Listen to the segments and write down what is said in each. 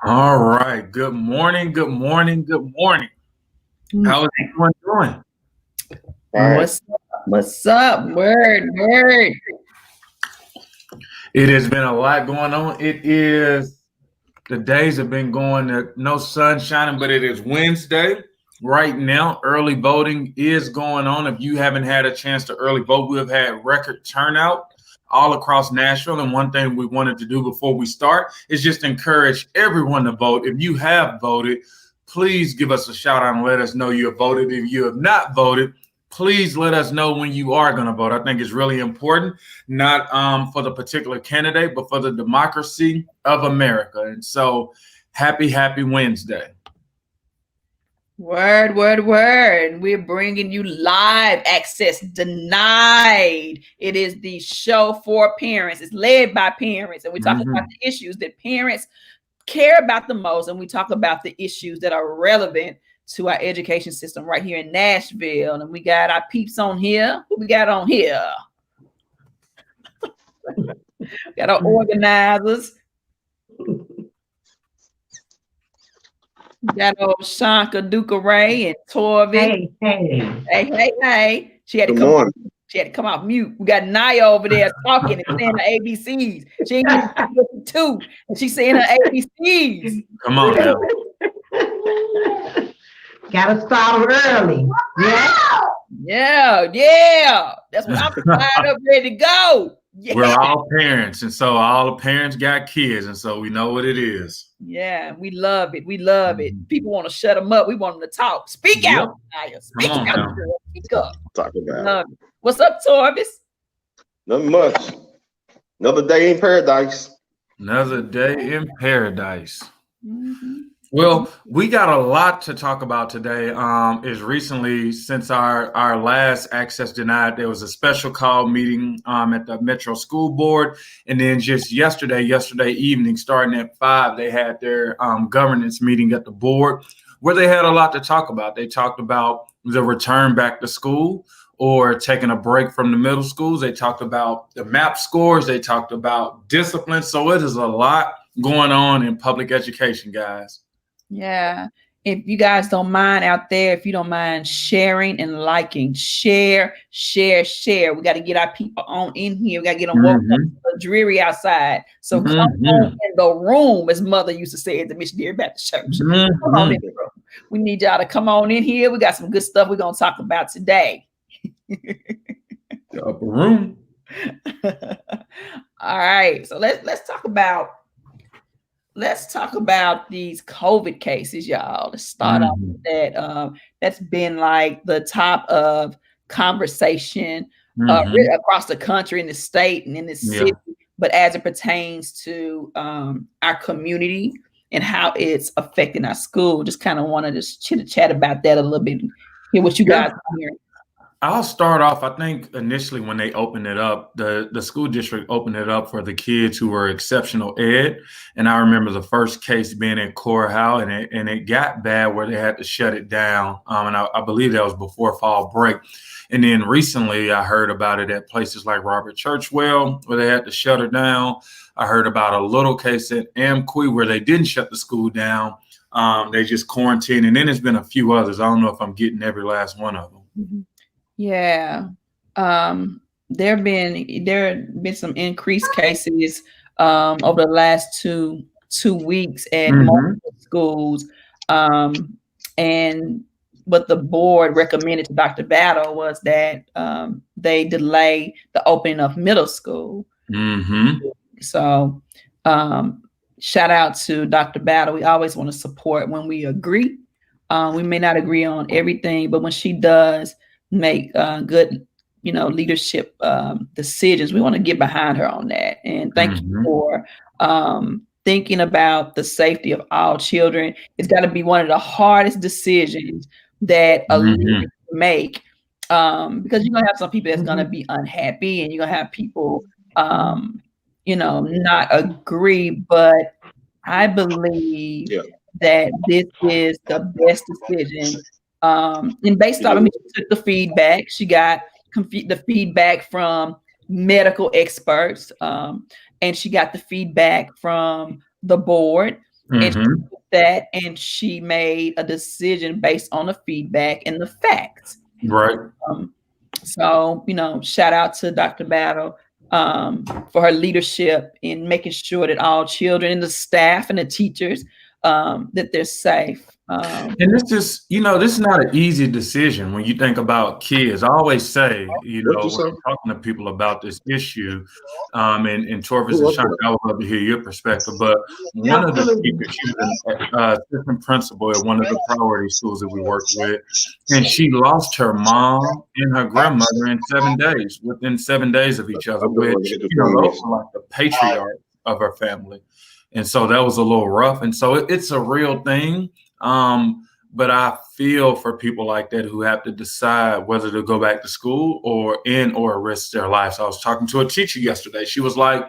All right. Good morning. Good morning. Good morning. How is everyone doing? What's up? What's up? Word. It has been a lot going on. The days have been going, no sun shining, but it is Wednesday right now. Early voting is going on. If you haven't had a chance to early vote, we have had record turnout all across Nashville. And one thing we wanted to do before we start is just encourage everyone to vote. If you have voted, please give us a shout out and let us know you have voted. If you have not voted, please let us know when you are going to vote. I think it's really important, not for the particular candidate, but for the democracy of America. And so happy Wednesday. Word. We're bringing you live access denied. It is the show for parents. It's led by parents. And we talk about the issues that parents care about the most. And we talk about the issues that are relevant to our education system right here in Nashville. And we got our peeps on here. Who we got on here? Got our organizers. Got old Shanka Duca Ray and Torvin. Hey. She had to come off mute. We got Naya over there talking and saying her ABCs. She ain't even two, and she's saying her ABCs. Come on now. Gotta start early. Yeah. That's what I'm fired up, ready to go. Yeah. We're all parents, and so all the parents got kids, and so we know what it is. Yeah, we love it. People want to shut them up. We want them to talk. Speak out, Naya. Speak out. Speak up. Talk about it. What's up, Torvis? Nothing much. Another day in paradise. Another day in paradise. Well, we got a lot to talk about today. Is recently, since our last access denied, there was a special call meeting at the Metro School Board, and then just yesterday evening, starting at 5, they had their governance meeting at the board, where they had a lot to talk about. They talked about the return back to school or taking a break from the middle schools. They talked about the MAP scores. They talked about discipline. So it is a lot going on in public education, guys. Yeah. If you guys don't mind out there, if you don't mind sharing and liking, share. We got to get our people on in here. We got to get them woke up, dreary outside. So come on in the room, as Mother used to say at the Missionary Baptist Church. Come on in the room. We need y'all to come on in here. We got some good stuff we're going to talk about today. The upper room. All right. So let's talk about these COVID cases, y'all. Let's start off with that. That's been like the top of conversation across the country, in the state, and in the city. But as it pertains to our community and how it's affecting our school, just kind of want to just chit chat about that a little bit. Hear what you guys are hearing. I'll start off. I think initially when they opened it up, the school district opened it up for the kids who were exceptional ed. And I remember the first case being at Corral, and it got bad where they had to shut it down. And I believe that was before fall break. And then recently I heard about it at places like Robert Churchwell, where they had to shut it down. I heard about a little case at Amqui where they didn't shut the school down. They just quarantined. And then there's been a few others. I don't know if I'm getting every last one of them. Yeah. There have been some increased cases over the last two weeks at multiple schools. And what the board recommended to Dr. Battle was that they delay the opening of middle school. So shout out to Dr. Battle. We always want to support when we agree. We may not agree on everything, but when she does make good, leadership decisions, we want to get behind her on that. And thank you for thinking about the safety of all children. It's got to be one of the hardest decisions that a leader can make, because you're gonna have some people that's gonna be unhappy, and you're gonna have people not agree. But I believe that this is the best decision. And based on, she took the feedback. She got the feedback from medical experts, and she got the feedback from the board. And she did that, and she made a decision based on the feedback and the facts. Right. So, shout out to Dr. Battle for her leadership in making sure that all children and the staff and the teachers, that they're safe. And this is, this is not an easy decision when you think about kids. I always say, when I'm talking to people about this issue, and Torvis and Sean, I would love to hear your perspective. But one of the teachers, she was an assistant principal at one of the priority schools that we worked with, and she lost her mom and her grandmother in 7 days, within 7 days of each other, which, those are like the patriarch of her family. And so that was a little rough. And so it's a real thing. But I feel for people like that who have to decide whether to go back to school or risk their lives. I was talking to a teacher yesterday. She was like,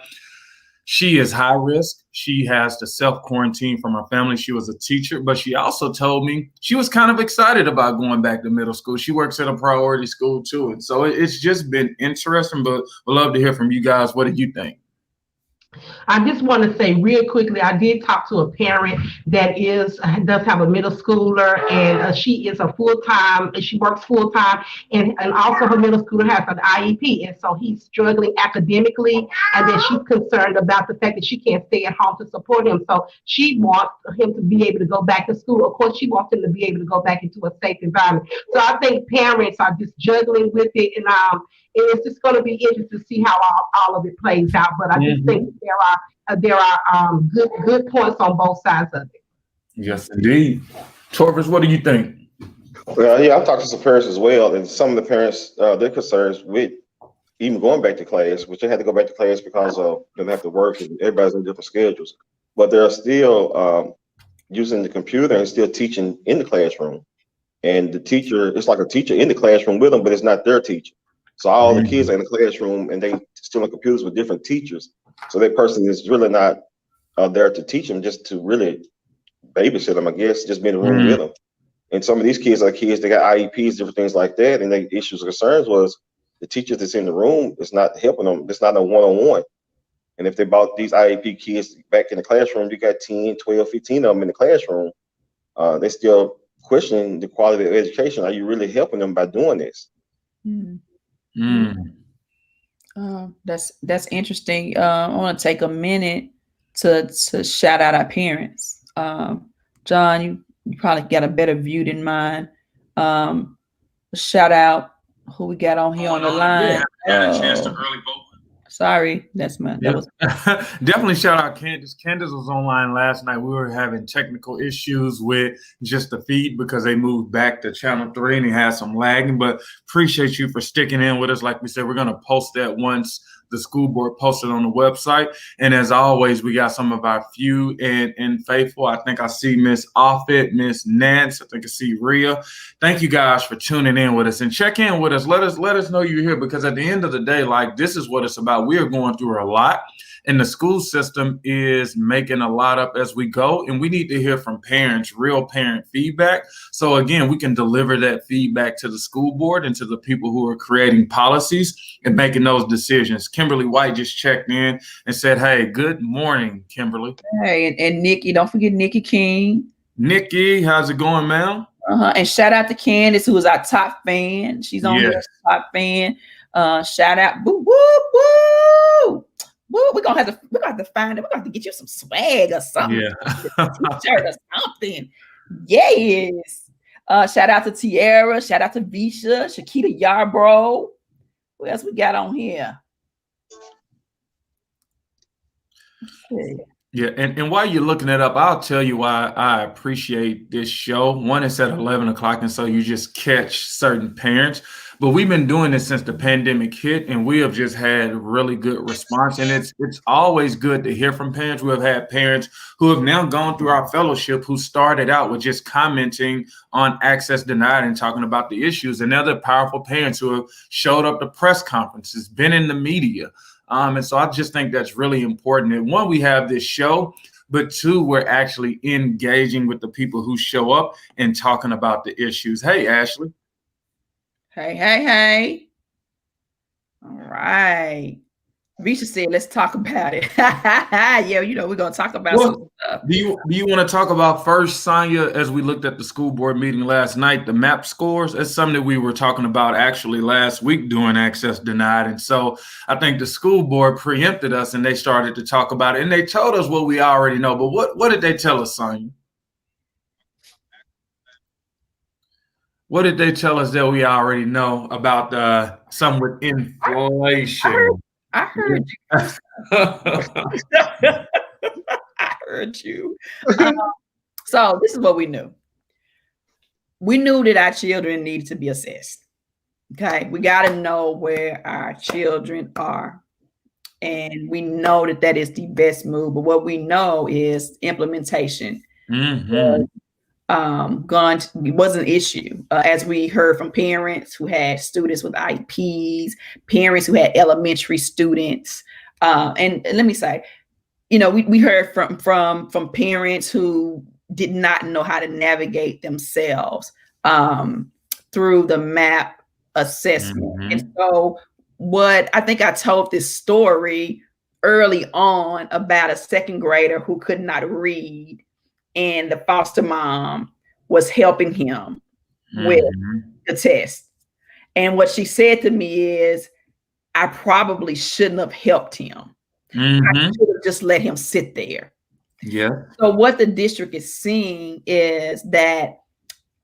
she is high risk. She has to self-quarantine from her family. She was a teacher, but she also told me she was kind of excited about going back to middle school. She works at a priority school too. And so it's just been interesting, but we'd love to hear from you guys. What do you think? I just want to say real quickly, I did talk to a parent that does have a middle schooler, and she is she works full-time, and also her middle schooler has an IEP, and so he's struggling academically, and then she's concerned about the fact that she can't stay at home to support him. So she wants him to be able to go back to school. Of course, she wants him to be able to go back into a safe environment. So I think parents are just juggling with it, and it's just going to be interesting to see how all of it plays out. But I just think there are good points on both sides of it. Yes, indeed. Torvis, what do you think? Well, yeah, I've talked to some parents as well, and some of the parents, their concerns with even going back to class, which they had to go back to class because of they have to work and everybody's in different schedules. But they're still using the computer and still teaching in the classroom. And the teacher, it's like a teacher in the classroom with them, but it's not their teacher. So all the kids are in the classroom and they still on computers with different teachers. So that person is really not there to teach them, just to really babysit them, I guess, just be in the room with them. And some of these kids are kids, they got IEPs, different things like that. And the issues and concerns was the teachers that's in the room is not helping them. It's not a one-on-one. And if they brought these IEP kids back in the classroom, you got 10, 12, 15 of them in the classroom, they still questioning the quality of education. Are you really helping them by doing this? That's interesting. I want to take a minute to shout out our parents. John, you probably got a better view than mine. Shout out who we got on here on the line. Yeah, a chance to early vote. Sorry, that's my. That was definitely shout out Candace. Candace was online last night. We were having technical issues with just the feed because they moved back to channel 3 and it had some lagging. But appreciate you for sticking in with us. Like we said, we're going to post that once the school board posted on the website. And as always, we got some of our few and faithful. I think I see Miss Offit, Miss Nance. I think I see Rhea. Thank you guys for tuning in with us and check in with us. Let us know you're here, because at the end of the day, like, this is what it's about. We are going through a lot, and the school system is making a lot up as we go. And we need to hear from parents, real parent feedback. So again, we can deliver that feedback to the school board and to the people who are creating policies and making those decisions. Kimberly White just checked in and said, hey, good morning, Kimberly. Hey, and Nikki, don't forget Nikki King. Nikki, how's it going, ma'am? And shout out to Candace, who is our top fan. She's on here, top fan. Shout out, woo, woo, woo. Woo, we're gonna have to find it. We're gonna have to get you some swag or something. Yeah. T-shirt or something. Yes. Shout out to Tiara, shout out to Visha, Shakita Yarbrough. Who else we got on here? Yeah, and while you're looking it up, I'll tell you why I appreciate this show. One, it's at 11 o'clock, and so you just catch certain parents. But we've been doing this since the pandemic hit, and we have just had really good response. And it's always good to hear from parents. We have had parents who have now gone through our fellowship who started out with just commenting on access denied and talking about the issues. And other powerful parents who have showed up to press conferences, been in the media. And so I just think that's really important. And one, we have this show, but two, we're actually engaging with the people who show up and talking about the issues. Hey, Ashley. Hey. All right. Risha said, let's talk about it. Yeah, we're going to talk about some stuff. Do you want to talk about first, Sonia, as we looked at the school board meeting last night, the MAP scores? It's something that we were talking about actually last week doing access denied. And so I think the school board preempted us and they started to talk about it. And they told us what we already know. But what did they tell us, Sonia? What did they tell us that we already know about some with inflation? I heard you. I heard you. So this is what we knew. We knew that our children needed to be assessed. Okay, we got to know where our children are. And we know that is the best move. But what we know is implementation. Mm-hmm. It was an issue, as we heard from parents who had students with IEPs, parents who had elementary students, and let me say, we heard from parents who did not know how to navigate themselves through the MAP assessment. Mm-hmm. And so, what I think I told this story early on about a second grader who could not read. And the foster mom was helping him with the test. And what she said to me is, I probably shouldn't have helped him. I should have just let him sit there. Yeah. So what the district is seeing is that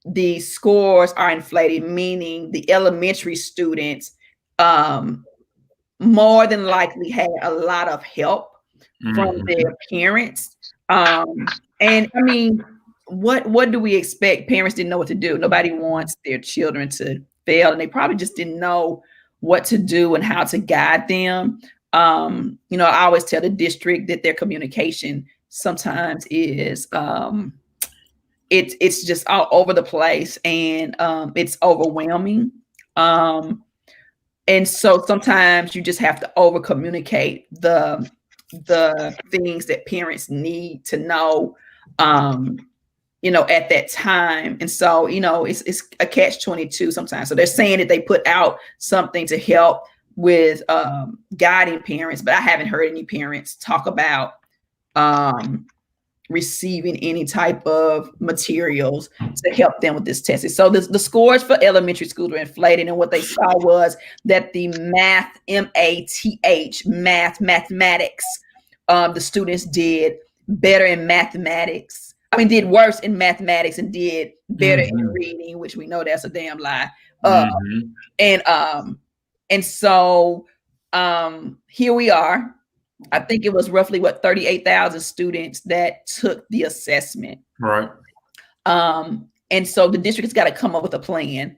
the scores are inflated, meaning the elementary students more than likely had a lot of help from their parents. And I mean, what do we expect? Parents didn't know what to do. Nobody wants their children to fail, and they probably just didn't know what to do and how to guide them. I always tell the district that their communication sometimes is it's just all over the place, and it's overwhelming. And so sometimes you just have to over communicate the things that parents need to know, at that time. And so, it's a catch-22 sometimes. So they're saying that they put out something to help with guiding parents, but I haven't heard any parents talk about receiving any type of materials to help them with this testing. So the scores for elementary schools were inflated, and what they saw was that the mathematics, the students did better in mathematics. Did worse in mathematics and did better in reading, which we know that's a damn lie. And so here we are. I think it was roughly 38,000 students that took the assessment. Right. And so the district has got to come up with a plan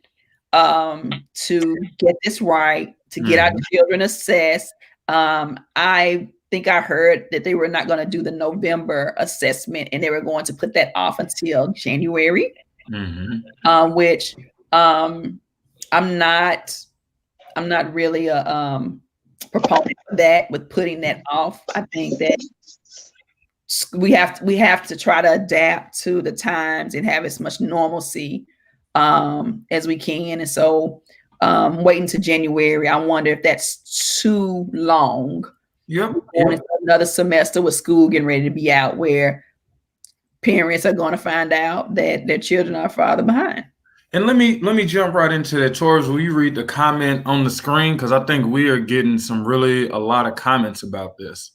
to get this right, to get our children assessed. I think I heard that they were not going to do the November assessment, and they were going to put that off until January, which I'm not really a proponent of that, with putting that off. I think that we have to try to adapt to the times and have as much normalcy as we can. And so waiting to January, I wonder if that's too long. Yep. Another semester with school getting ready to be out, where parents are going to find out that their children are farther behind. And let me jump right into that. Torres, will you read the comment on the screen? Because I think we are getting a lot of comments about this.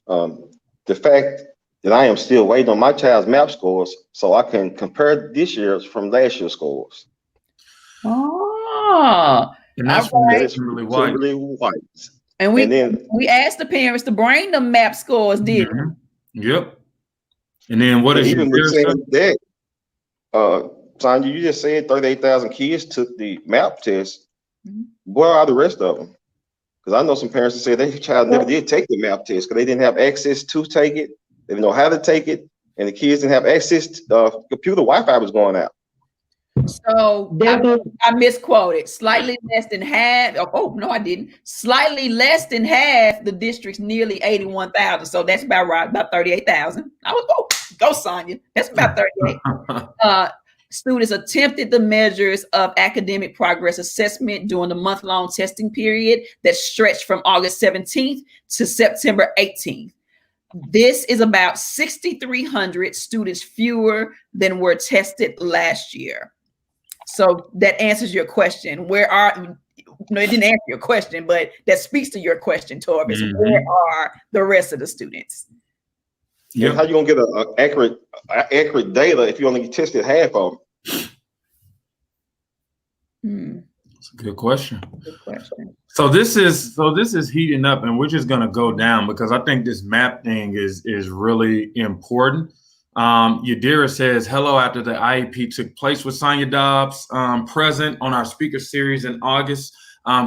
The fact that I am still waiting on my child's MAP scores so I can compare this year's from last year's scores. Oh, and that's really white. And we asked the parents to bring the MAP scores, didn't we? Yep. And then what is even saying that? Sonia, you just said 38,000 kids took the MAP test. Where are the rest of them? Because I know some parents that say their child never did take the MAP test because they didn't have access to take it. They didn't know how to take it, and the kids didn't have access to computer. Wi-Fi was going out. So I misquoted. Slightly less than half. Oh no, I didn't. Slightly less than half the district's nearly 81,000. So that's about right, about 38,000. I was go Sonia. That's about 38. Students attempted the measures of academic progress assessment during the month-long testing period that stretched from August 17th to September 18th. This is about 6,300 students fewer than were tested last year. So that answers your question. No, it didn't answer your question, but that speaks to your question, Torvis. Mm-hmm. Where are the rest of the students? Yeah. How you gonna get an accurate data if you only tested half of them? That's a good question. Good question. So this is heating up, and we're just gonna go down because I think this MAP thing is really important. Yadira says, hello, after the IEP took place with Sonia Dobbs present on our speaker series in August.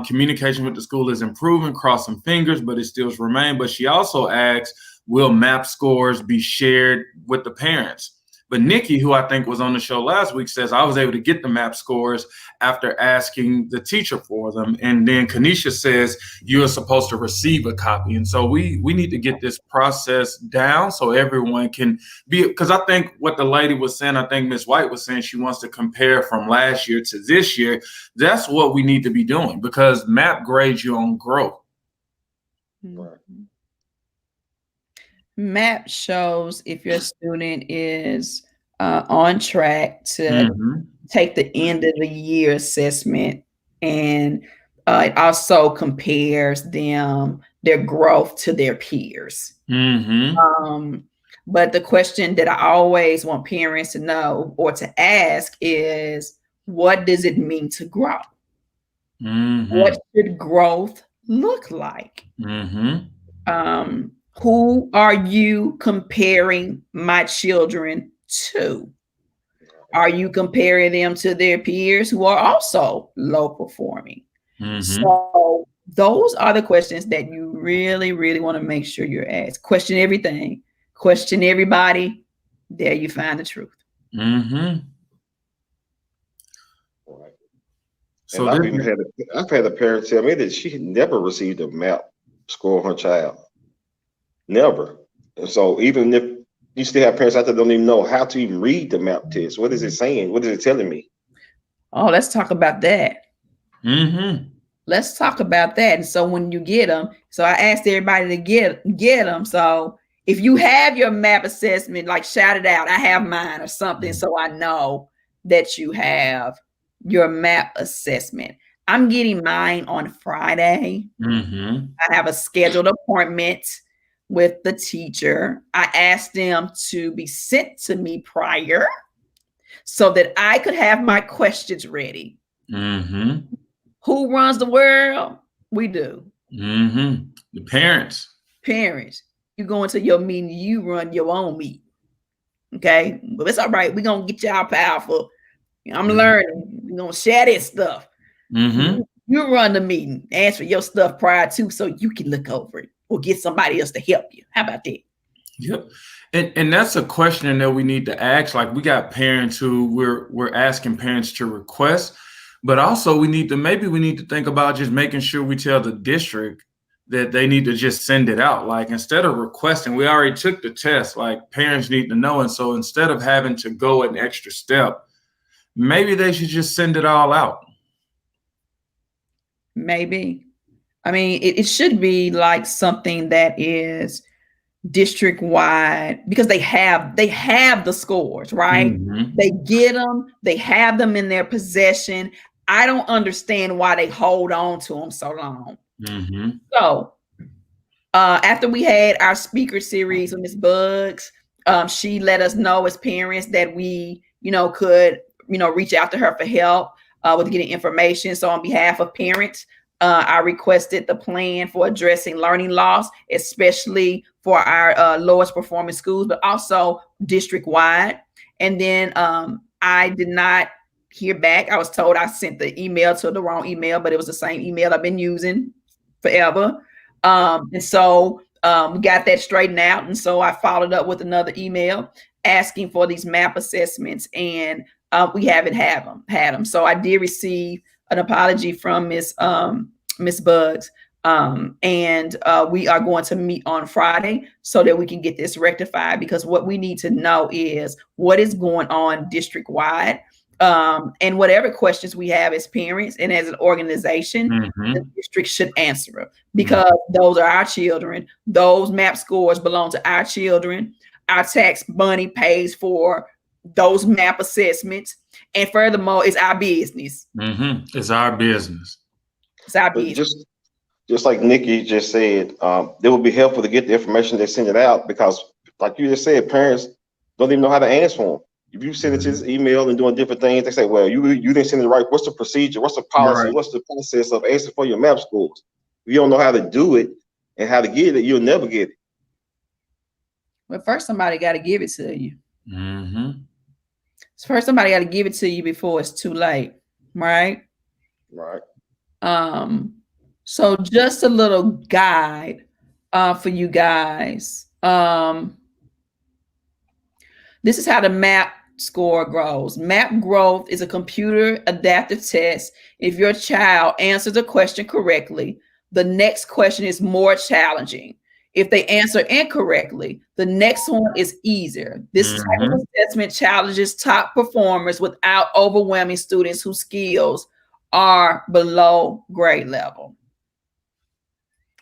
Communication with the school is improving, crossing fingers, but it still remains. But she also asks, will MAP scores be shared with the parents? But Nikki, who I think was on the show last week, says, I was able to get the MAP scores after asking the teacher for them. And then Kanisha says, you're supposed to receive a copy. And so we need to get this process down so everyone can be, because I think what the lady was saying, I think Ms. White was saying she wants to compare from last year to this year. That's what we need to be doing because MAP grades you on growth. Right. MAP shows if your student is on track to take the end of the year assessment, and it also compares their growth to their peers. But the question that I always want parents to know or to ask is, what does it mean to grow? What should growth look like? Who are you comparing my children to? Are you comparing them to their peers who are also low performing? So those are the questions that you really, really want to make sure you're asked. Question everything, question everybody. There you find the truth. So I've had a parent tell me that she never received a MAP score on her child. Never. And so even if you still have parents out there that don't even know how to even read the MAP test, what is it saying? What is it telling me? Oh, let's talk about that. Let's talk about that. And so when you get them, so I asked everybody to get them. So if you have your MAP assessment, like shout it out, I have mine or something, so I know that you have your MAP assessment. I'm getting mine on Friday. I have a scheduled appointment with the teacher. I asked them to be sent to me prior so that I could have my questions ready. Who runs the world? We do. The parents. You go into your meeting, you run your own meeting. Okay, but it's all right. We're gonna get y'all powerful. I'm learning. We're gonna share this stuff. You run the meeting, answer your stuff prior to, so you can look over it or get somebody else to help you. How about that? Yep. And that's a question that we need to ask. Like, we got parents who we're asking parents to request, but also we need to think about just making sure we tell the district that they need to just send it out. Like, instead of requesting, we already took the test, like parents need to know. And so instead of having to go an extra step, maybe they should just send it all out. Maybe. I mean, it should be like something that is district wide, because they have the scores, right? They get them, they have them in their possession. I don't understand why they hold on to them so long. So after we had our speaker series with Ms. Bugs, she let us know as parents that we, could, reach out to her for help with getting information. So on behalf of parents, I requested the plan for addressing learning loss, especially for our lowest performing schools, but also district wide. And then I did not hear back. I was told I sent the email to the wrong email, but it was the same email I've been using forever. And so we got that straightened out. And so I followed up with another email asking for these MAP assessments, and we haven't had them. So I did receive an apology from Miss Bugs, And we are going to meet on Friday so that we can get this rectified, because what we need to know is what is going on district wide, and whatever questions we have as parents and as an organization, the district should answer them, because those are our children. Those MAP scores belong to our children. Our tax money pays for those MAP assessments, and furthermore, it's our business. It's our business. It's our But business. just like Nikki just said, it would be helpful to get the information they send it out, because like you just said, parents don't even know how to answer them. If you send it to this email and doing different things, they say, well, you didn't send it right. What's the procedure? What's the policy? Right. What's the process of asking for your MAP scores? If you don't know how to do it and how to get it, you'll never get it. But first, somebody got to give it to you. First, somebody got to give it to you before it's too late, right? Right. So just a little guide for you guys. This is how the MAP score grows. MAP growth is a computer adaptive test. If your child answers a question correctly, the next question is more challenging. If they answer incorrectly, the next one is easier. This type of assessment challenges top performers without overwhelming students whose skills are below grade level.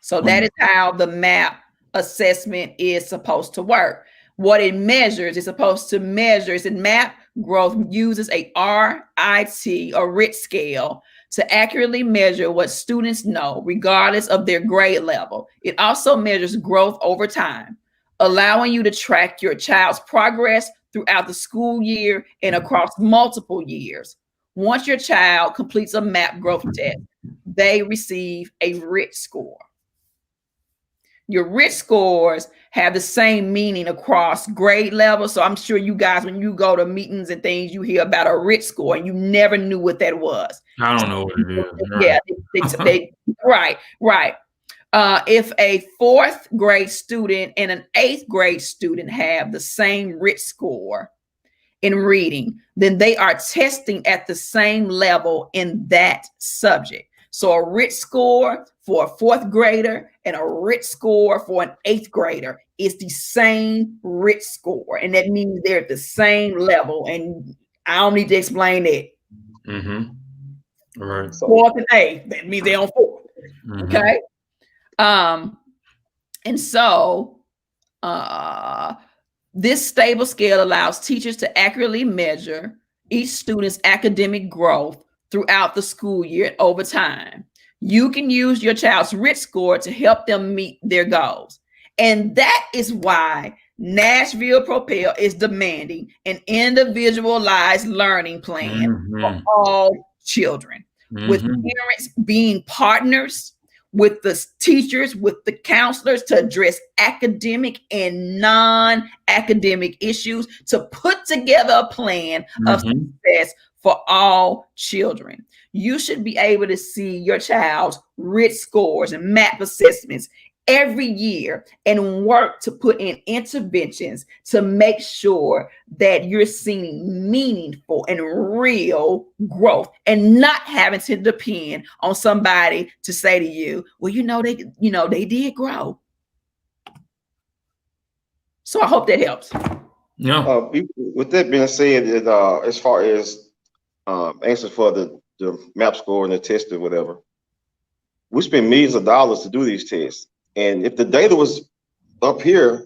So that is how the MAP assessment is supposed to work. What it measures is supposed to measure is in MAP growth uses a RIT or RIT scale to accurately measure what students know, regardless of their grade level. It also measures growth over time, allowing you to track your child's progress throughout the school year and across multiple years. Once your child completes a MAP growth test, they receive a RIT score. Your RIT scores have the same meaning across grade levels. So I'm sure you guys, when you go to meetings and things, you hear about a RIT score and you never knew what that was. I don't know what it is. Right. Right. If a 4th grade student and an 8th grade student have the same RIT score in reading, then they are testing at the same level in that subject. So a RIT score for a 4th grader and a RIT score for an 8th grader is the same RIT score. And that means they're at the same level. And I don't need to explain that. Right. 4th and 8th, that means they're on 4th. Okay. And so this stable scale allows teachers to accurately measure each student's academic growth throughout the school year and over time. You can use your child's RIT score to help them meet their goals. And that is why Nashville Propel is demanding an individualized learning plan for all children, with parents being partners with the teachers, with the counselors, to address academic and non-academic issues, to put together a plan of success for all children. You should be able to see your child's RIT scores and MAP assessments every year and work to put in interventions to make sure that you're seeing meaningful and real growth, and not having to depend on somebody to say to you, well, they did grow. So I hope that helps. Yeah. With that being said, as far as answers for the MAP score and the test or whatever, we spend millions of dollars to do these tests. And if the data was up here,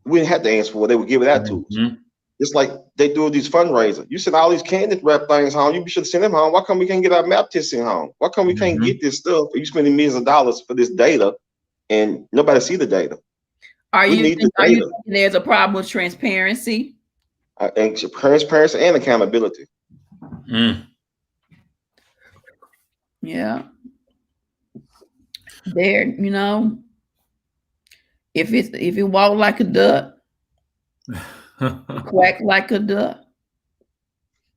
we didn't have to answer for it. They would give it out to us. It's like they do these fundraisers. You send all these candy wrap things home. You should send them home. Why come we can't get our MAP testing home? Why come we can't get this stuff? You spending millions of dollars for this data and nobody see the data. Are you thinking there's a problem with transparency? And transparency and accountability. Yeah. There, if it walk like a duck, quack like a duck,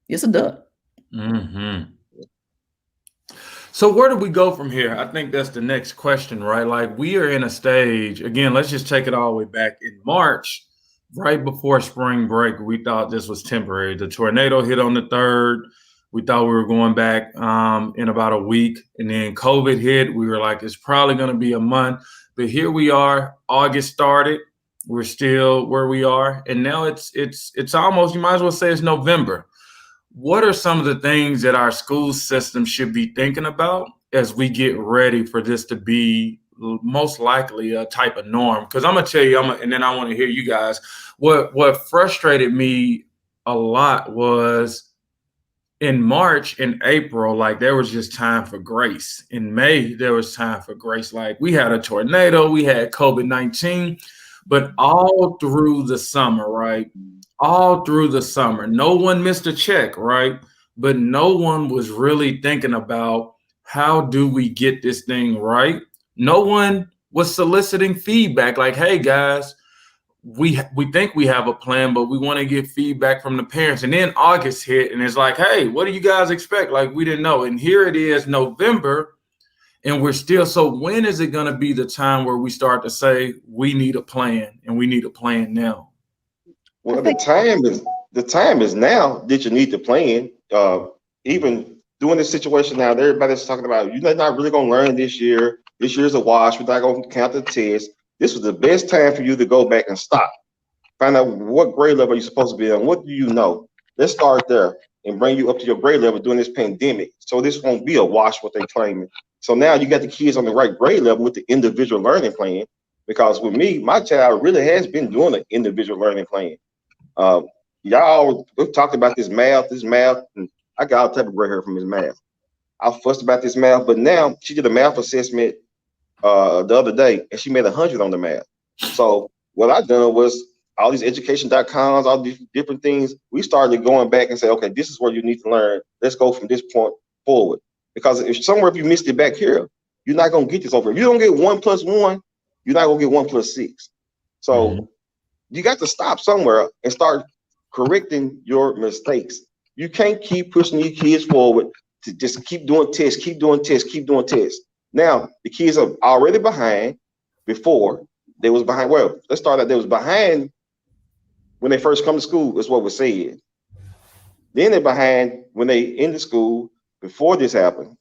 it's a duck. So where do we go from here? I think that's the next question, right? Like, we are in a stage, again, let's just take it all the way back in March, right before spring break. We thought this was temporary. The tornado hit on the 3rd. We thought we were going back in about a week, and then COVID hit. We were like, it's probably going to be a month, but here we are. August started. We're still where we are, and now it's almost, you might as well say it's November. What are some of the things that our school system should be thinking about as we get ready for this to be most likely a type of norm? Because I'm gonna tell you, and then I want to hear you guys. What frustrated me a lot was in March and April, like there was just time for grace. In May, there was time for grace. Like we had a tornado, we had COVID-19, but all through the summer, right? All through the summer, no one missed a check, right? But no one was really thinking about how do we get this thing right? No one was soliciting feedback like, hey guys, we think we have a plan, but we want to get feedback from the parents. And then August hit and it's like, hey, what do you guys expect? Like we didn't know. And here it is, November, and we're still. So when is it going to be the time where we start to say we need a plan, and we need a plan now? Well, the time is now that you need the plan. Even doing this situation now, everybody's talking about you're not really going to learn this year. This year's a wash. We're not going to count the test. This was the best time for you to go back and stop. Find out what grade level you're supposed to be on. What do you know? Let's start there and bring you up to your grade level during this pandemic. So this won't be a wash, what they're claiming. So now you got the kids on the right grade level with the individual learning plan. Because with me, my child really has been doing an individual learning plan. Y'all, we've talked about this math, and I got all type of gray hair from this math. I fussed about this math, but now she did a math assessment the other day, and she made 100 on the math. So what I done was all these education.coms, all these different things. We started going back and say, okay, this is where you need to learn. Let's go from this point forward. Because if you missed it back here, you're not gonna get this over. If you don't get 1 + 1, you're not gonna get 1 + 6. So you got to stop somewhere and start correcting your mistakes. You can't keep pushing these kids forward to just keep doing tests, keep doing tests. Now, the kids are already behind. Before they was behind. Well, let's start out. They was behind when they first come to school, is what was said. Then they're behind when they in the school before this happened.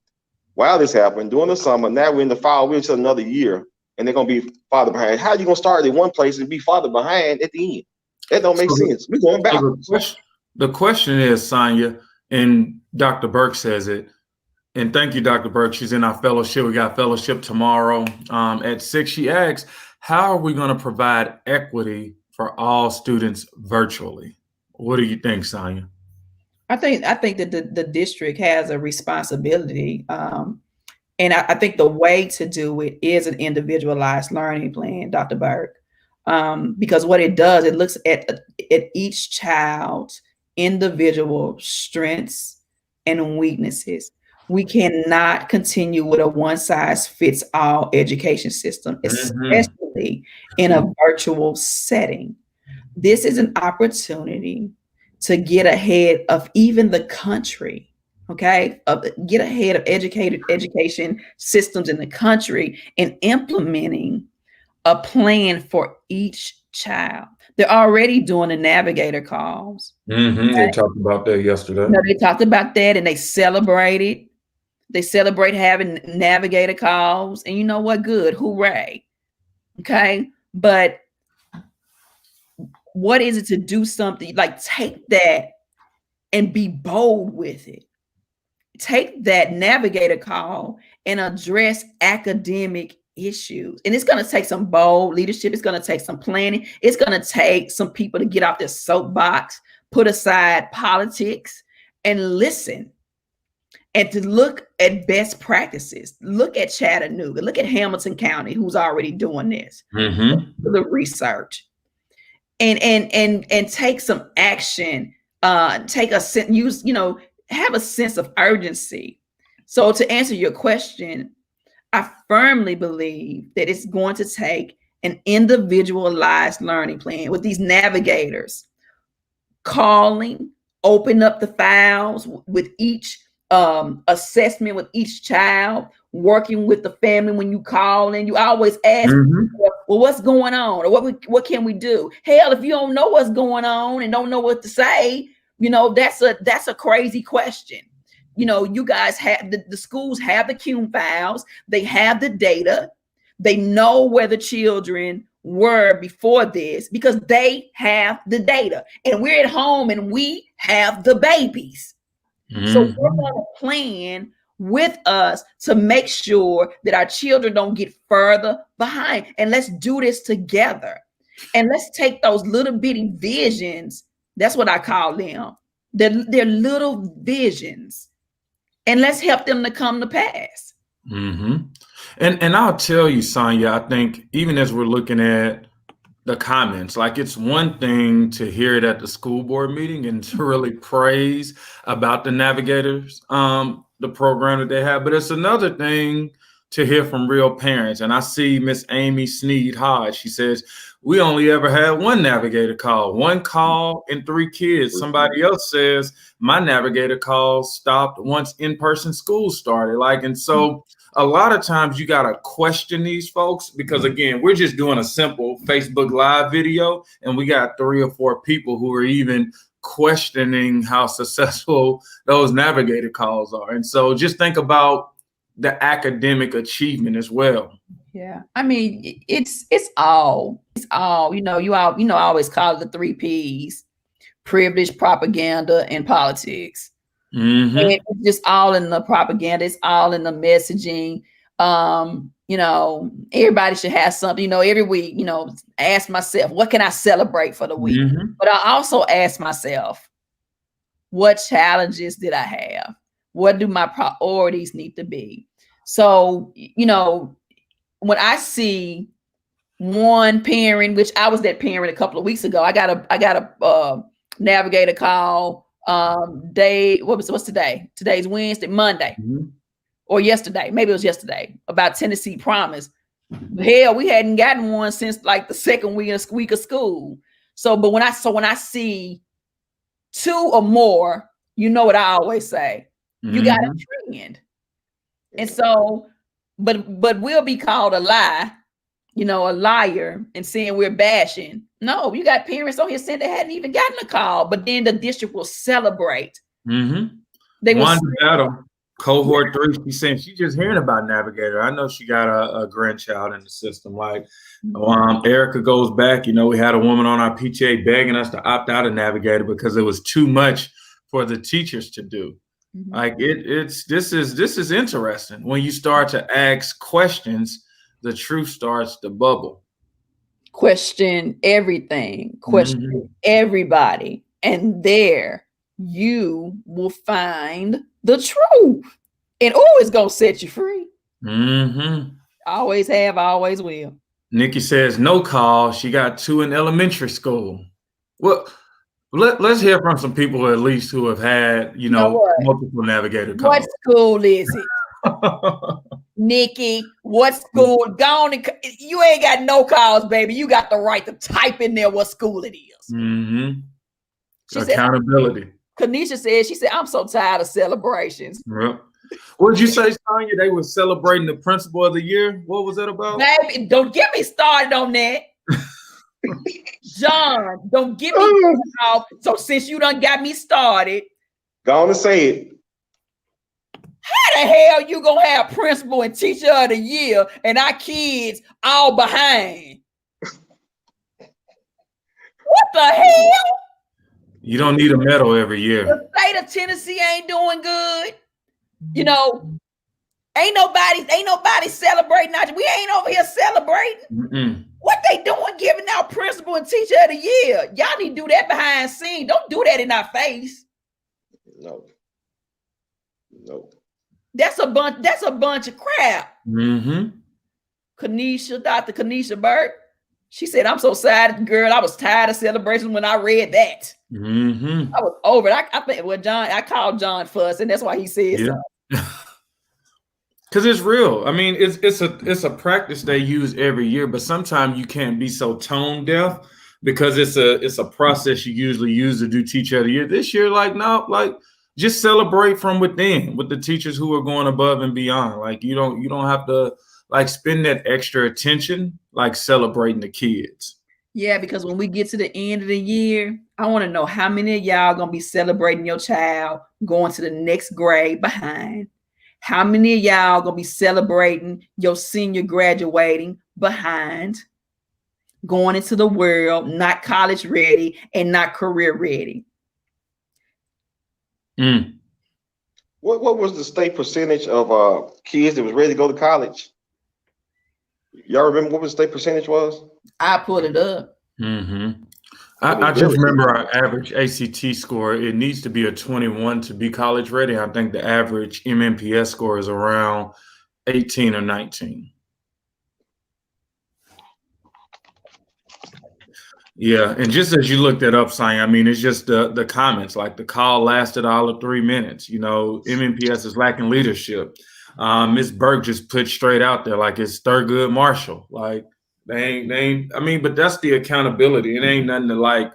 While this happened, during the summer, now we're in the fall, we're into another year, and they're gonna be farther behind. How are you gonna start in one place and be farther behind at the end? That don't make sense. We're going backwards. The question is, Sonia, and Dr. Burke says it, and thank you, Dr. Burke. She's in our fellowship. We got fellowship tomorrow at 6. She asks, how are we going to provide equity for all students virtually? What do you think, Sonia? I think that the district has a responsibility. And I think the way to do it is an individualized learning plan, Dr. Burke. Because what it does, it looks at each child's individual strengths and weaknesses. We cannot continue with a one-size-fits-all education system, especially in a virtual setting. This is an opportunity to get ahead of even the country, okay? Get ahead of education systems in the country and implementing a plan for each child. They're already doing the Navigator calls. Okay? They talked about that yesterday. No, they talked about that and they celebrated. They celebrate having Navigator calls, and you know what? Good, hooray. Okay, but what is it to do something like take that and be bold with it? Take that Navigator call and address academic issues. And it's going to take some bold leadership. It's going to take some planning. It's going to take some people to get off their soapbox, put aside politics, and listen. And to look at best practices. Look at Chattanooga. Look at Hamilton County, who's already doing this. The research. And take some action. Take a sense, have a sense of urgency. So to answer your question, I firmly believe that it's going to take an individualized learning plan with these navigators calling, open up the files with each assessment with each child, working with the family. When you call and you always ask, well, what's going on? Or what can we do? Hell, if you don't know what's going on and don't know what to say, that's a crazy question. you guys have the schools have the CUNE files, they have the data, they know where the children were before this because they have the data, and we're at home and we have the babies. So we're going to plan with us to make sure that our children don't get further behind, and let's do this together. And let's take those little bitty visions. That's what I call them. They're little visions, and let's help them to come to pass. And I'll tell you, Sonia, I think even as we're looking at the comments, like it's one thing to hear it at the school board meeting and to really praise about the Navigators, the program that they have, but it's another thing to hear from real parents. And I see Miss Amy Sneed Hodge. She says, we only ever had one Navigator call, one call and 3 kids. Somebody else says my Navigator call stopped once in-person school started. And so a lot of times you got to question these folks because, again, we're just doing a simple Facebook Live video and we got 3 or 4 people who are even questioning how successful those Navigator calls are. And so just think about the academic achievement as well. Yeah. I mean, it's all, you I always call it the 3 Ps: privilege, propaganda, and politics. And it's just all in the propaganda. It's all in the messaging. Everybody should have something, every week, ask myself, what can I celebrate for the week? But I also ask myself, what challenges did I have? What do my priorities need to be? So, when I see one parent, which I was that parent a couple of weeks ago, I got a Navigator call. What's today? Today's Wednesday, Monday, or yesterday. Maybe it was yesterday, about Tennessee Promise. Hell, we hadn't gotten one since like the second week of school. So, but when I see 2 or more, you know what I always say, you got a trend. And so, but we'll be called a lie, a liar, and saying we're bashing. No, you got parents on here saying they hadn't even gotten a call, but then the district will celebrate. They will. Battle, cohort 3, she's saying she's just hearing about Navigator. I know she got a grandchild in the system. Erica goes back, we had a woman on our PTA begging us to opt out of Navigator because it was too much for the teachers to do. This is interesting. When you start to ask questions, the truth starts to bubble. Question everything, question everybody, and there you will find the truth. And it's gonna set you free. Always have, always will. Nikki says no call. She got 2 in elementary school. Well, let's hear from some people at least who have had, multiple Navigator calls. What school is it? Nikki, what school? You ain't got no calls, baby. You got the right to type in there what school it is. She accountability. Kanisha said, she said, I'm so tired of celebrations. Yep. What did you say, Sonia? They were celebrating the principal of the year. What was that about? Baby, don't get me started on that. John, don't get me off. So since you done got me started, go on and say it. How the hell you gonna have principal and teacher of the year and our kids all behind? What the hell? You don't need a medal every year. The state of Tennessee ain't doing good. Ain't nobody celebrating. We ain't over here celebrating. What they doing giving out principal and teacher of the year? Y'all need to do that behind the scenes. Don't do that in our face. No. That's a bunch of crap. Kanisha, Dr. Kanisha Burke, she said, I'm so sad, girl. I was tired of celebrations when I read that. I was over it. I think I called John Fuss, and that's why he said so. Because it's real. I mean, it's a practice they use every year, but sometimes you can't be so tone deaf because it's a process you usually use to do teacher of the year. This year, just celebrate from within with the teachers who are going above and beyond. You don't have to spend that extra attention celebrating the kids. Yeah, because when we get to the end of the year, I want to know how many of y'all gonna be celebrating your child going to the next grade behind. How many of y'all gonna be celebrating your senior graduating behind, going into the world, not college ready and not career ready? What was the state percentage of kids that was ready to go to college? Y'all remember what the state percentage was? I put it up. I just remember our average ACT score. It needs to be a 21 to be college ready. I think the average MNPS score is around 18 or 19. Yeah, and just as you looked that up, Sign, I mean, it's just the comments. Like the call lasted all of 3 minutes. You know, MNPS is lacking leadership. Ms. Burke just put straight out there like it's Thurgood Marshall. Like they ain't. I mean, but that's the accountability. It ain't nothing to like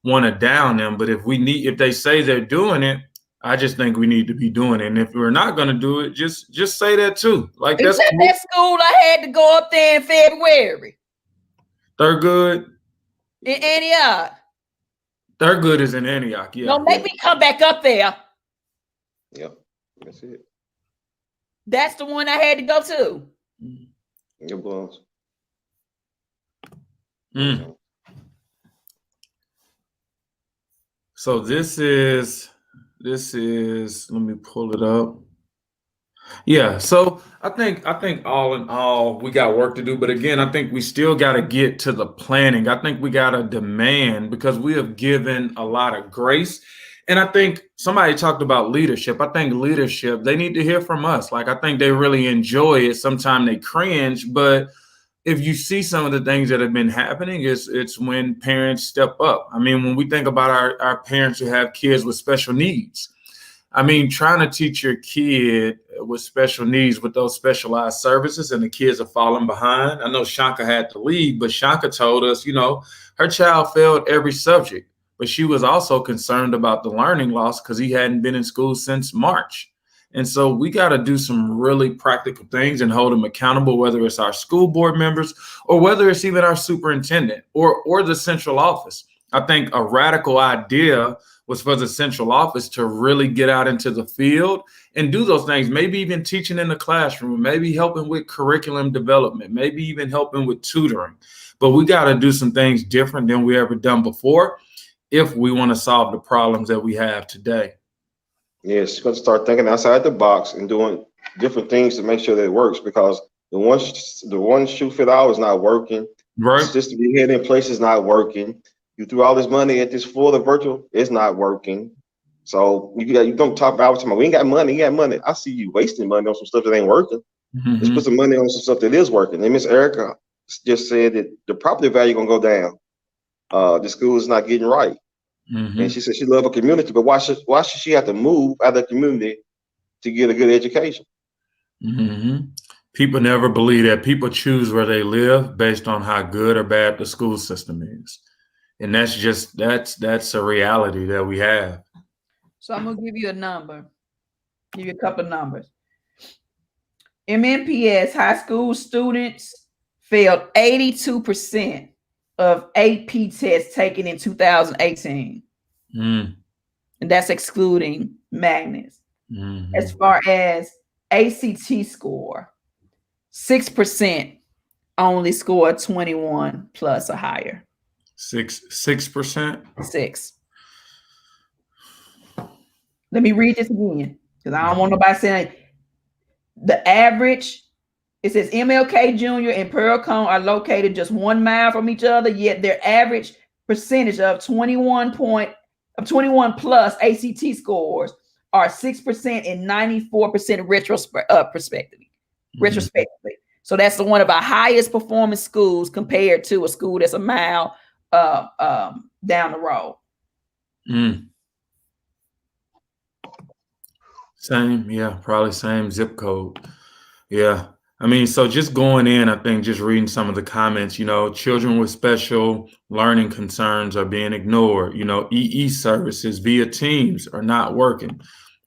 want to down them. But if they say they're doing it, I just think we need to be doing it. And if we're not going to do it, just say that too. Like Is that's that school I had to go up there in February? Thurgood. In Antioch. Thurgood is in Antioch. Yeah. No, make me come back up there. Yep, that's it. That's the one I had to go to. It was. So this is, let me pull it up. Yeah, so I think all in all, we got work to do. But again, I think we still got to get to the planning. I think we got to demand, because we have given a lot of grace. And I think somebody talked about leadership. I think leadership, they need to hear from us. Like, I think they really enjoy it. Sometimes they cringe, but if you see some of the things that have been happening, it's when parents step up. I mean, when we think about our parents who have kids with special needs, I mean, trying to teach your kid with special needs with those specialized services, and the kids are falling behind. I know Shanka had to leave, but Shanka told us, you know, her child failed every subject, but she was also concerned about the learning loss because he hadn't been in school since March. And so we got to do some really practical things and hold them accountable, whether it's our school board members or whether it's even our superintendent or the central office. I think a radical idea was for the central office to really get out into the field and do those things, maybe even teaching in the classroom, maybe helping with curriculum development, maybe even helping with tutoring. But we got to do some things different than we ever done before if we want to solve the problems that we have today. Yes, you're going to start thinking outside the box and doing different things to make sure that it works, because the one shoe fit all is not working. Right. The system you had in place is not working. You threw all this money at this for the virtual, it's not working. So you don't talk about we ain't got money, I see you wasting money on some stuff that ain't working. Let's put some money on some stuff that is working. And Miss Erica just said that the property value gonna go down. The school is not getting right. And she said she love her community, but why should she have to move out of the community to get a good education? People never believe that. People choose where they live based on how good or bad the school system is. And that's a reality that we have. So I'm gonna give you a number, give you a couple of numbers. MNPS high school students failed 82% of AP tests taken in 2018. And that's excluding magnets. As far as ACT score, 6% only scored 21 plus or higher. 6%? 6. Let me read this again, because I don't want nobody saying the average. It says MLK Jr. and Pearl Cone are located just 1 mile from each other, yet their average percentage of 21 plus ACT scores are 6% and 94% retrospectively. So that's one of our highest performing schools compared to a school that's a mile down the road. Same, yeah, probably same zip code. Yeah. I mean, so just going in, I think just reading some of the comments, you know, children with special learning concerns are being ignored. You know, EE services via Teams are not working.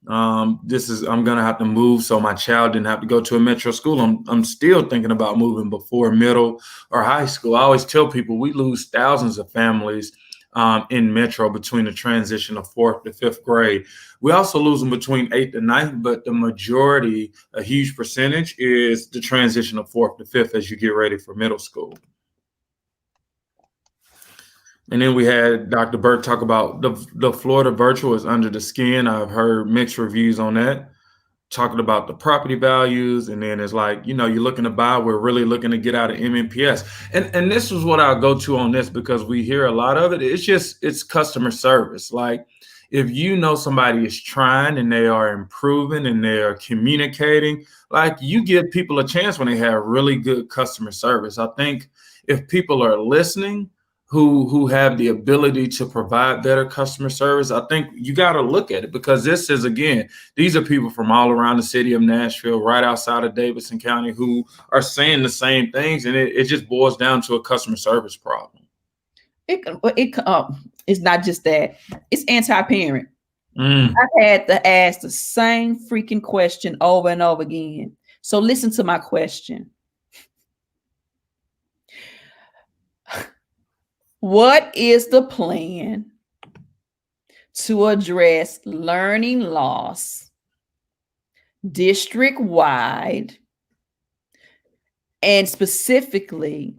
I'm gonna have to move so my child didn't have to go to a metro school. I'm still thinking about moving before middle or high school. I always tell people we lose thousands of families in metro between the transition of 4th to 5th grade. We also lose them between 8th to 9th, but the majority, a huge percentage, is the transition of 4th to 5th as you get ready for middle school. And then we had Dr. Burke talk about the Florida virtual is under the skin. I've heard mixed reviews on that, talking about the property values. And then it's like, you're looking to buy, we're really looking to get out of MNPS. And this is what I'll go to on this, because we hear a lot of it. It's customer service. Like, if you know somebody is trying and they are improving and they are communicating, like, you give people a chance when they have really good customer service. I think if people are listening, who have the ability to provide better customer service, I think you got to look at it, because this is, again, these are people from all around the city of Nashville, right outside of Davidson County, who are saying the same things. And it just boils down to a customer service problem. It's not just that. It's anti-parent. Mm. I had to ask the same freaking question over and over again. So listen to my question. What is the plan to address learning loss district-wide, and specifically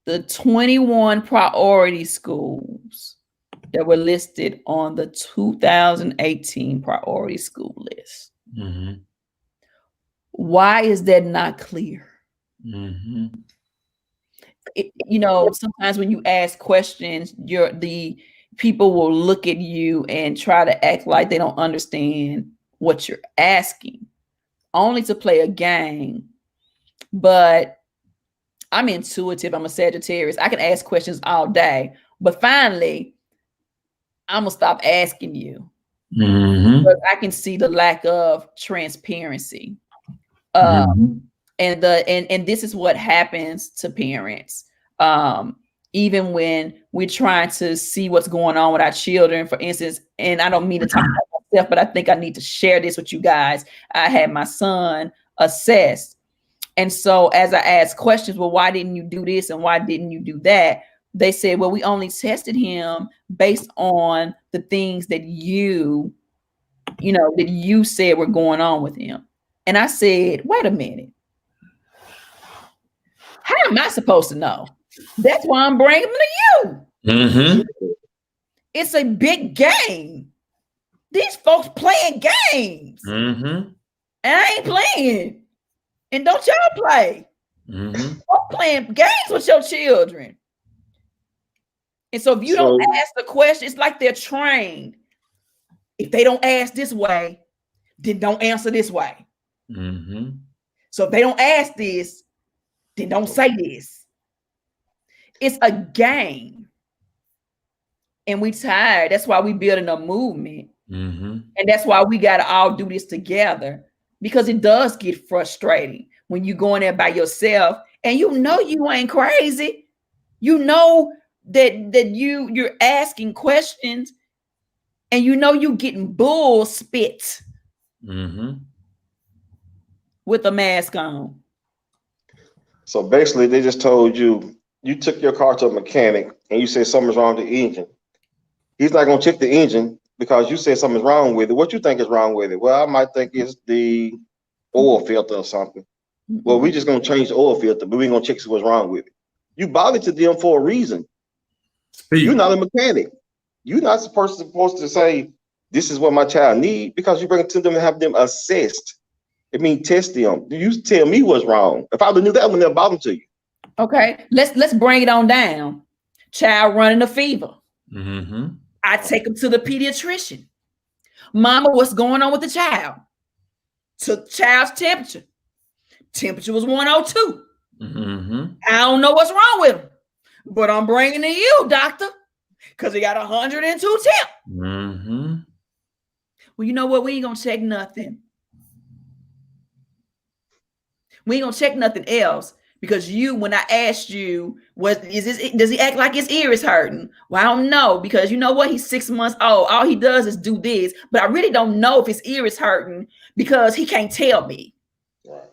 the 21 priority schools that were listed on the 2018 priority school list? Mm-hmm. Why is that not clear? Mm-hmm. Sometimes when you ask questions, the people will look at you and try to act like they don't understand what you're asking, only to play a game. But I'm intuitive. I'm a Sagittarius. I can ask questions all day, but finally, I'm gonna stop asking you. Mm-hmm. But I can see the lack of transparency. Mm-hmm. And this is what happens to parents. Even when we're trying to see what's going on with our children, for instance, and I don't mean to talk about myself, but I think I need to share this with you guys. I had my son assessed. And so as I asked questions, well, why didn't you do this? And why didn't you do that? They said, well, we only tested him based on the things that you said were going on with him. And I said, wait a minute. How am I supposed to know? That's why I'm bringing them to you. Mm-hmm. It's a big game. These folks playing games. Mm-hmm. And I ain't playing. And don't y'all play. Mm-hmm. I'm playing games with your children. And so if you don't ask the question, it's like they're trained. If they don't ask this way, then don't answer this way. Mm-hmm. So if they don't ask this, then don't say this. It's a game. And we tired. That's why we building a movement. Mm-hmm. And that's why we got to all do this together, because it does get frustrating when you go in there by yourself and you ain't crazy. You know that you're asking questions and you getting bull spit with a mask on. So basically, they just told you took your car to a mechanic and you said something's wrong with the engine. He's not going to check the engine because you said something's wrong with it. What you think is wrong with it? Well, I might think it's the oil filter or something. Mm-hmm. Well, we just going to change the oil filter, but we're going to check what's wrong with it. You bought it to them for a reason. You're not a mechanic. You're not supposed to say, this is what my child needs, because you bring it to them and have them assessed. It means test them. You tell me what's wrong. If I would have knew that, I would never bought them to you. Okay, let's bring it on down. Child running a fever. Mm-hmm. I take him to the pediatrician. Mama, what's going on with the child? Took child's temperature. Temperature was 102. Mm-hmm. I don't know what's wrong with him, but I'm bringing to you, doctor, because he got 102 temp. Mm-hmm. Well, you know what? We ain't gonna check nothing. We ain't gonna check nothing else, Because when I asked you, does he act like his ear is hurting? Well, I don't know, because you know what? He's 6 months old. All he does is do this, but I really don't know if his ear is hurting because he can't tell me. Right.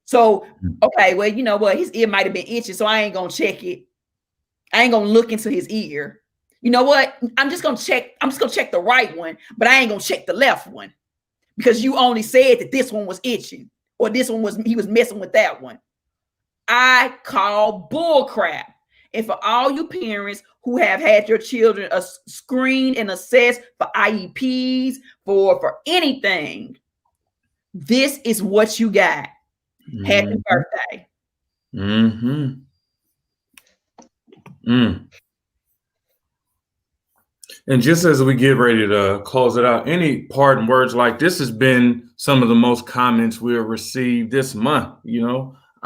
So, okay, well, you know what? His ear might have been itching, so I ain't gonna check it. I ain't gonna look into his ear. You know what? I'm just gonna check the right one, but I ain't gonna check the left one because you only said that this one was itching or he was messing with that one. I call bull crap. And for all you parents who have had your children screened and assessed for IEPs, for anything, this is what you got. Happy birthday. And just as we get ready to close it out, any parting words? Like, this has been some of the most comments we have received this month,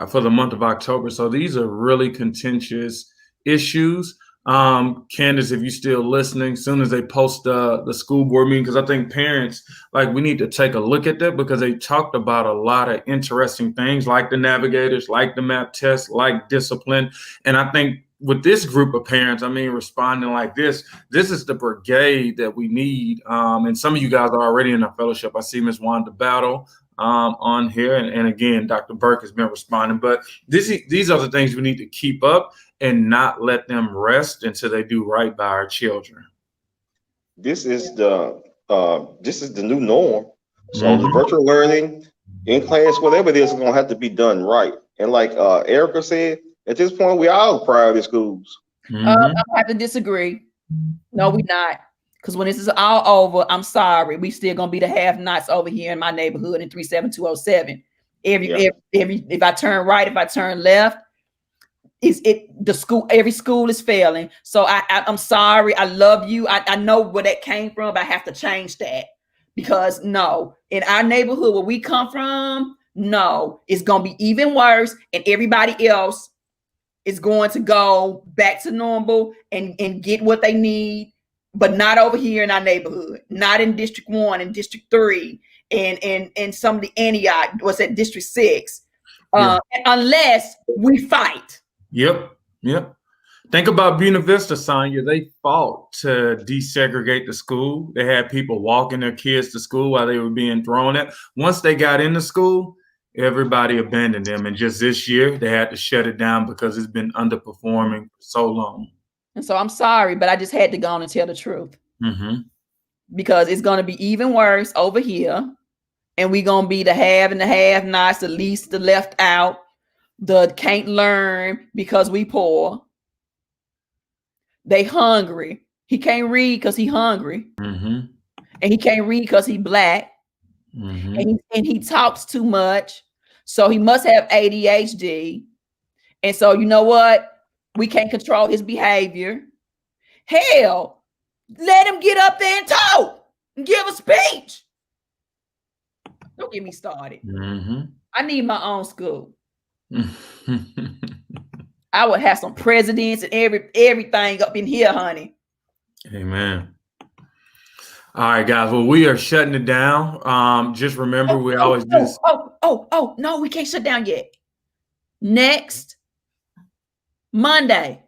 for the month of October. So these are really contentious issues. Candace, if you're still listening, as soon as they post the school board meeting, because I think parents, we need to take a look at that, because they talked about a lot of interesting things, like the navigators, like the MAP test, like discipline. And I think with this group of parents, responding like this is the brigade that we need. And some of you guys are already in our fellowship. I see Ms. Wanda Battle on here. And again, Dr. Burke has been responding. But these are the things we need to keep up and not let them rest until they do right by our children. This is the new norm. So the virtual learning, in class, whatever it is going to have to be done right. And like Erica said, at this point, we all private schools. I have to disagree. No, we're not. Because when this is all over, I'm sorry, we still gonna be the have-nots over here in my neighborhood in 37207. If I turn right, if I turn left, every school is failing. So I'm sorry. I love you. I know where that came from, but I have to change that, because no, in our neighborhood where we come from, no, it's gonna be even worse, and everybody else is going to go back to normal and get what they need, but not over here in our neighborhood, not in District 1 and District 3 and some of the Antioch, what's that, District 6, unless we fight. Yep. Think about Buena Vista, Sonia. They fought to desegregate the school. They had people walking their kids to school while they were being thrown at. Once they got into school, everybody abandoned them. And just this year, they had to shut it down because it's been underperforming for so long. And so I'm sorry, but I just had to go on and tell the truth. Because it's going to be even worse over here. And we're going to be the have and the have-nots, the least, the left out, the can't learn because we poor. They hungry. He can't read because he hungry. And he can't read because he black. And he talks too much. So he must have ADHD. And so you know what? We can't control his behavior. Hell, let him get up there and talk and give a speech. Don't get me started. I need my own school. I would have some presidents and everything up in here, honey. Amen. All right, guys. Well, we are shutting it down. Just remember, we always do this. No, we can't shut down yet. Next Monday,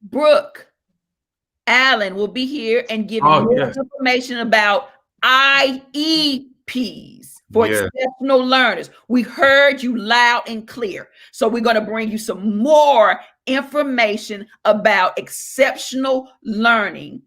Brooke Allen will be here and give you more information about IEPs for exceptional learners. We heard you loud and clear. So we're going to bring you some more information about exceptional learning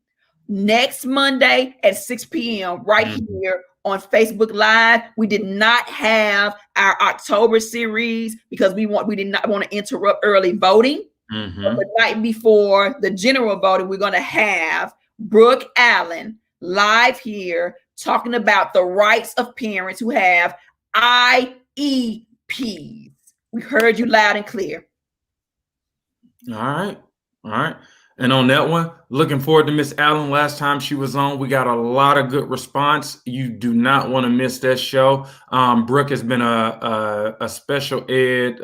next Monday at 6 p.m. right here on Facebook Live. We did not have our October series because we did not want to interrupt early voting. But the night before the general voting, we're going to have Brooke Allen live here talking about the rights of parents who have IEPs. We heard you loud and clear. All right. And on that one, looking forward to Miss Allen. Last time she was on, we got a lot of good response. You do not want to miss that show. Brooke has been a special ed,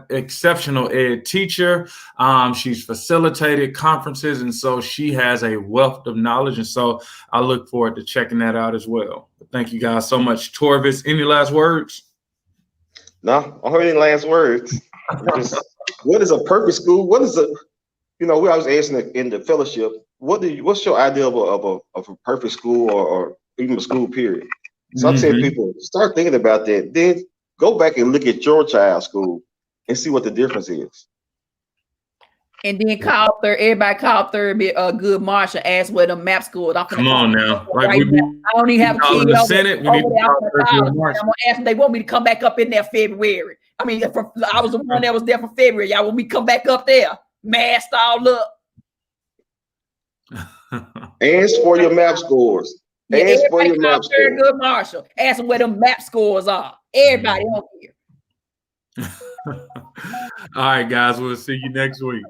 exceptional ed teacher. She's facilitated conferences, and so she has a wealth of knowledge. And so I look forward to checking that out as well. Thank you guys so much. Torvis, any last words? No, I heard any last words. What is a perfect school? What is a, we always asking in the fellowship, what's your idea of a perfect school or even a school period? So I tell people, start thinking about that. Then go back and look at your child's school and see what the difference is. And then everybody call third good Marshall, ask where the map schools. Come on now. Like right now. I don't even have a kid in the Senate. We need to call third good Marshall. I'm gonna ask them, they want me to come back up in there February. I mean, I was the one that was there for February. Y'all want me to come back up there, masked all up. Ask for your map scores. Ask for your map scores. Good Marshall. Ask them where the map scores are. Everybody on here. All right, guys. We'll see you next week.